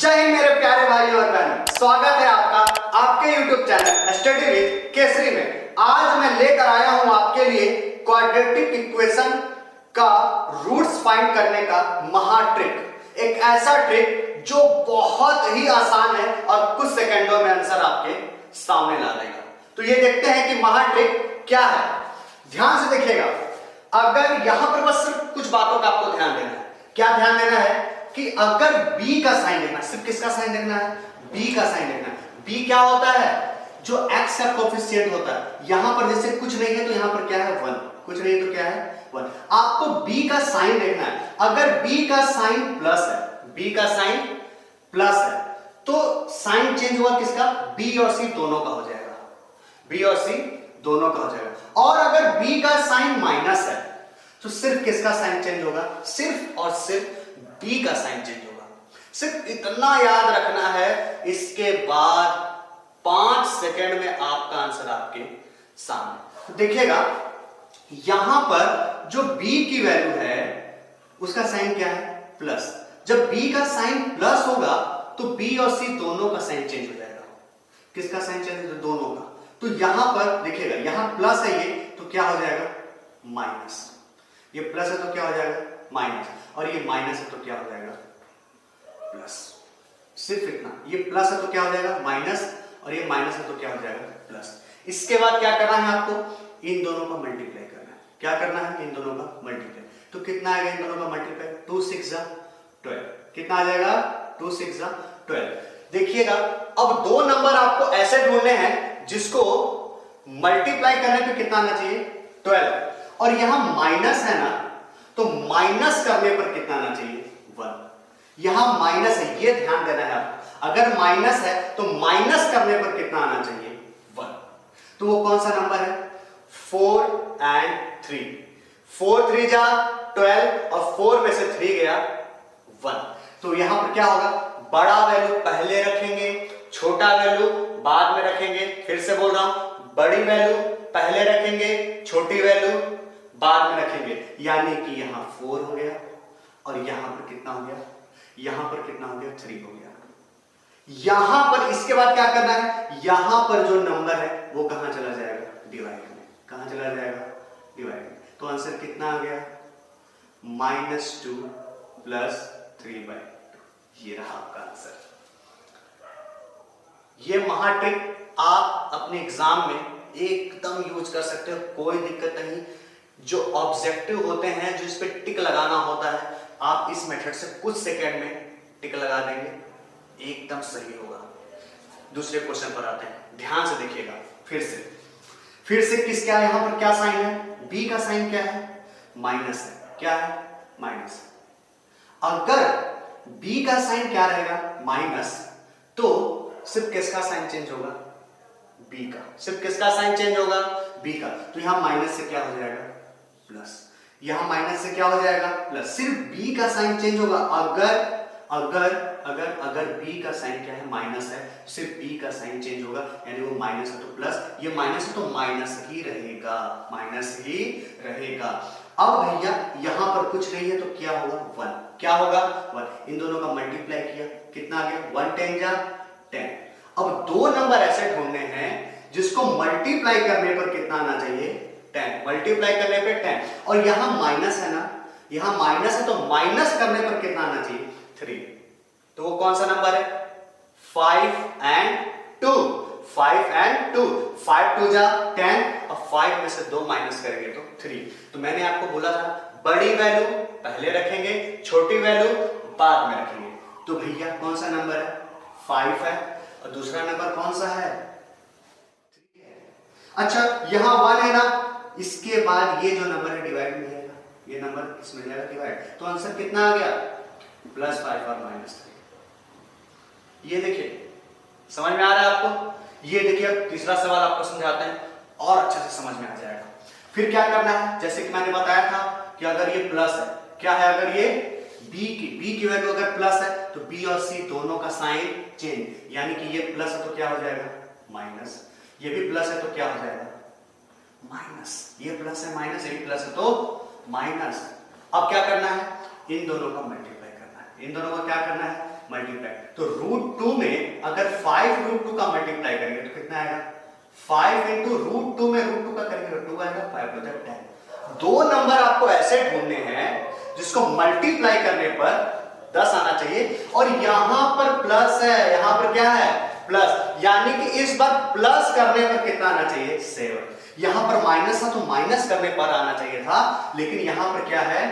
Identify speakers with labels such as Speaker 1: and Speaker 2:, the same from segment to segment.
Speaker 1: जय हिंद मेरे प्यारे भाइयों और बहनों, स्वागत है आपका आपके YouTube channel study with Kesari में। आज मैं लेकर आया हूं आपके लिए क्वाड्रेटिक इक्वेशन का रूट्स फाइंड करने का महा ट्रिक। एक ऐसा ट्रिक जो बहुत ही आसान है और कुछ सेकंडों में आंसर आपके सामने ला देगा। तो ये देखते हैं कि महा ट्रिक क्या है। ध्यान से देखिएगा, अगर यहां पर बस सिर्फ कुछ बातों का आपको ध्यान देना है। क्या ध्यान देना है कि अगर b का साइन देखना है, सिर्फ किसका साइन देखना है? b का साइन देखना है। b क्या होता है? जो x का कोफिशिएंट होता है। यहां पर जैसे कुछ नहीं है तो यहां पर क्या है? 1। कुछ नहीं तो क्या है? 1। आपको b का साइन देखना है। अगर b का साइन प्लस है, b का साइन प्लस है तो साइन चेंज हुआ किसका? b और c दोनों का हो जाएगा। b और c दोनों का हो जाएगा। और अगर b का साइन माइनस है तो सिर्फ किसका साइन चेंज होगा? सिर्फ और सिर्फ b का साइन चेंज होगा। सिर्फ इतना याद रखना है। इसके बाद 5 सेकंड में आपका आंसर आपके सामने। देखिएगा, यहां पर जो b की वैल्यू है उसका साइन क्या है? प्लस। जब b का साइन प्लस होगा तो b और c दोनों का साइन चेंज हो जाएगा। किसका साइन चेंज होगा? दोनों का। तो यहां पर देखिएगा, यहां प्लस है ये तो क्या हो जाएगा? माइनस। ये प्लस है तो क्या हो जाएगा? माइनस। और ये माइनस है तो क्या हो जाएगा? प्लस। सिर्फ इतना। ये प्लस है तो क्या हो जाएगा? माइनस। और ये माइनस है तो क्या हो जाएगा? प्लस। इसके बाद क्या करना है आपको? इन दोनों का मल्टीप्लाई करना है। क्या करना है? इन दोनों का मल्टीप्लाई। तो कितना आएगा इन दोनों का मल्टीप्लाई? 2 6 जा 12। कितना आ जाएगा? 2 6 जा 12। देखिएगा, अब दो नंबर आपको ऐसे ढूंढने हैं जिसको मल्टीप्लाई करने पे कितना आना चाहिए? 12। और यहां माइनस है ना, तो माइनस करने पर कितना आना चाहिए? 1। यहां माइनस है, ये ध्यान देना है आपको। अगर माइनस है तो माइनस करने पर कितना आना चाहिए? 1। तो वो कौन सा नंबर है? 4 and 3। 4 3 जा 12 और 4 में से 3 गया 1। तो यहां पर क्या होगा? बड़ा वैल्यू पहले रखेंगे, छोटा वैल्यू बाद में रखेंगे। फिर से बोल रहा हूं, बड़ी वैल्यू पहले रखेंगे, छोटी वैल्यू बाद में रखेंगे। यानी कि यहां 4 हो गया और यहां पर कितना हो गया? यहां पर कितना हो गया? 3 हो गया। यहां पर इसके बाद क्या करना है? यहां पर जो नंबर है वो कहां चला जाएगा? डिवाइड में। कहां चला जाएगा? डिवाइड में। तो आंसर कितना आ गया? -2 प्लस 3/2। ये रहा आपका आंसर। ये महा ट्रिक आप अपने एग्जाम में एकदम यूज कर सकते हो, कोई दिक्कत नहीं। जो ऑब्जेक्टिव होते हैं, जो इस पे टिक लगाना होता है, आप इस मेथड से कुछ सेकंड में टिक लगा देंगे, एकदम सही होगा। दूसरे क्वेश्चन पर आते हैं, ध्यान से देखिएगा। फिर से किसका यहां पर क्या साइन है? b का साइन क्या है? माइनस है। क्या है? माइनस। अगर b का साइन क्या रहेगा? माइनस, तो सिर्फ किसका साइन चेंज होगा? b का। सिर्फ किसका साइन चेंज होगा? b का। तो यहां माइनस से क्या हो जाएगा? प्लस। यहां माइनस से क्या हो जाएगा? प्लस। सिर्फ b का साइन चेंज होगा। अगर b का साइन क्या है? माइनस है, सिर्फ b का साइन चेंज होगा। यानी वो माइनस है तो प्लस, ये माइनस है तो माइनस ही रहेगा, माइनस ही रहेगा। अब भैया यहां पर कुछ नहीं है तो क्या होगा? 1। क्या होगा? 1। इन दोनों का मल्टीप्लाई किया, कितना आ गया? 1 10 जा 10। अब दो नंबर ऐसे ढूंढने हैं जिसको मल्टीप्लाई करने पर कितना आना चाहिए? 10। मल्टीप्लाई करने पे 10। और यहां माइनस है ना, यहां माइनस है तो माइनस करने पर कितना आना चाहिए? 3। तो वो कौन सा नंबर है? 5 and 2। 5 and 2। 5 2 जा 10 और 5 में से 2 माइनस करेंगे तो 3। तो मैंने आपको बोला था, बड़ी वैल्यू पहले रखेंगे, छोटी वैल्यू बाद में रखेंगे। तो भैया कौन सा नंबर है? 5 है। और दूसरा नंबर कौन सा है? 3 है। अच्छा, यहां 1 है ना, इसके बाद ये जो नंबर है डिवाइड में जाएगा, ये नंबर किसमें जाएगा? डिवाइड। तो आंसर कितना आ गया? +5 और -3। ये देखिए, समझ में आ रहा है आपको? ये देखिए, अब तीसरा सवाल आपको समझाते हैं और अच्छे से समझ में आ जाएगा। फिर क्या करना है? जैसे कि मैंने बताया था कि अगर ये प्लस है, क्या है? अगर ये b की वैल्यू अगर प्लस है तो b और c दोनों का साइन चेंज। यानी कि ये प्लस है तो क्या हो जाएगा? माइनस। ये भी प्लस है तो क्या हो जाएगा? माइनस। ये प्लस है, माइनस, ये भी प्लस है तो माइनस। अब क्या करना है? इन दोनों का मल्टीप्लाई करना है। इन दोनों का क्या करना है? मल्टीप्लाई। तो √2 में अगर 5 √2 का मल्टीप्लाई करेंगे तो कितना आएगा? 5 इंटू √2 में √2 का करेंगे तो 2 आएगा, 5 + 10। दो नंबर आपको ऐसे ढूंढने हैं जिसको मल्टीप्लाई करने पर 10 आना चाहिए, और यहां पर प्लस है, यहां पर क्या है? प्लस, यानी कि इस बार प्लस करने पर कितना आना चाहिए? 7। यहां पर माइनस था तो माइनस करने पर आना चाहिए था, लेकिन यहां पर क्या है?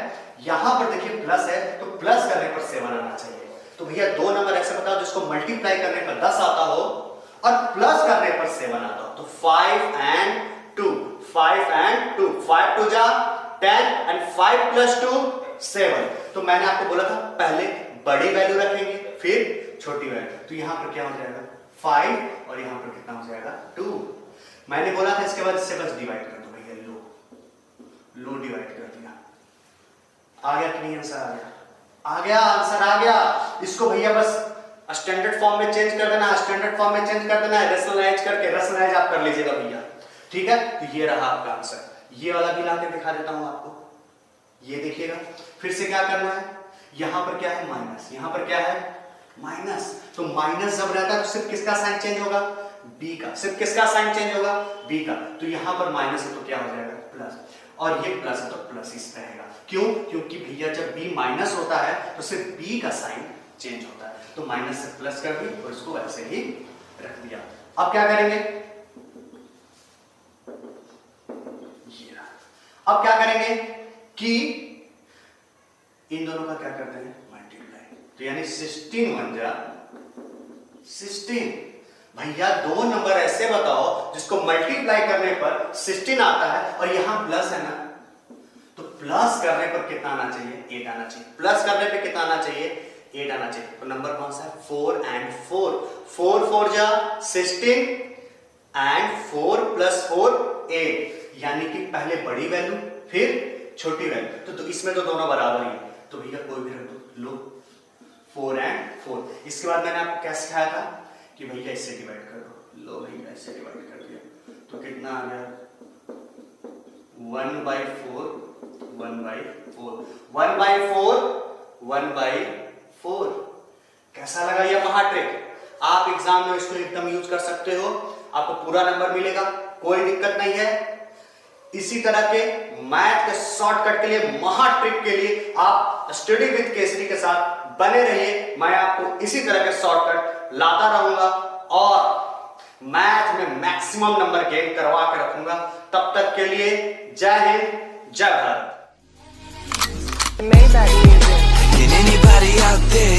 Speaker 1: यहां पर देखिए प्लस है तो प्लस करने पर 7 आना चाहिए। तो भैया दो नंबर ऐसे बताओ जिसको मल्टीप्लाई करने पर 10 आता हो और प्लस करने पर 7 आता हो। तो 5 and 2, 5 and 2, 5 2 जा 10 and 5 + 2 7। तो मैंने आपको बोला था पहले बड़ी वैल्यू रखेंगे फिर छोटी वैल्यू, तो यहां पर क्या हो जाएगा? 5 और यहां पर कितना हो जाएगा? 2। मैंने बोला था इसके बाद इससे बस डिवाइड कर दो भैया, लो डिवाइड कर दिया। आ गया कि नहीं आंसर? आ गया आंसर आ गया। इसको भैया बस स्टैंडर्ड फॉर्म में चेंज कर देना, स्टैंडर्ड फॉर्म में चेंज कर देना है, रेशनलाइज करके रेशनलाइज आप कर लीजिएगा भैया, ठीक है? तो ये रहा आपका आंसर। ये वाला भी लाके दिखा देता हूं आपको, ये देखिएगा। फिर से क्या करना है? यहां पर क्या है? माइनस, यहां पर क्या है? माइनस। तो माइनस जब रहता है तो सिर्फ किसका साइन चेंज होगा? बी का। सिर्फ किसका साइन चेंज होगा? बी का। तो यहां पर माइनस है तो क्या हो जाएगा? प्लस, और ये प्लस है तो प्लस इस रहेगा। क्यों? क्योंकि भैया जब बी माइनस होता है तो सिर्फ बी का साइन चेंज होता है। तो माइनस से प्लस कर दी और इसको ऐसे ही रख दिया। अब क्या करेंगे? ये रहा। अब क्या करेंगे कि इन दोनों का क्या करते हैं? मल्टीप्लाई। तो यानी 16 1 जा 16। भैया दो नंबर ऐसे बताओ जिसको मल्टीप्लाई करने पर 16 आता है और यहां प्लस है ना, तो प्लस करने पर कितना आना चाहिए? 8 आना चाहिए। प्लस करने पे कितना आना चाहिए? 8 आना चाहिए। तो नंबर कौन सा है? 4 and 4। 4 4 जा 16 and 4 + 4 8, यानी कि पहले बड़ी वैल्यू फिर छोटी वैल्यू। तो इसमें तो दोनों बराबर ही है, तो भैया कोई भी रख दो। लो 4 and 4। इसके बाद मैंने आपको क्या सिखाया था कि भैया इससे डिवाइड कर दो। लो भैया इससे डिवाइड कर दिया तो कितना आ गया? 1/4 1/4 1/4 1/4। कैसा लगा ये महाट्रिक? आप एग्जाम में इसको एकदम यूज कर सकते हो, आपको पूरा नंबर मिलेगा, कोई दिक्कत नहीं है। इसी तरह के मैथ के शॉर्टकट के लिए, महाट्रिक के लिए आप स्टडी विद केसरी के साथ बने रहिए। मैं आपको इसी तरह के शॉर्टकट लाता रहूंगा और मैथ में मैक्सिमम नंबर गेन करवा के रखूंगा। तब तक के लिए जय हिंद, जय Bharat.
Speaker 2: Can anybody out there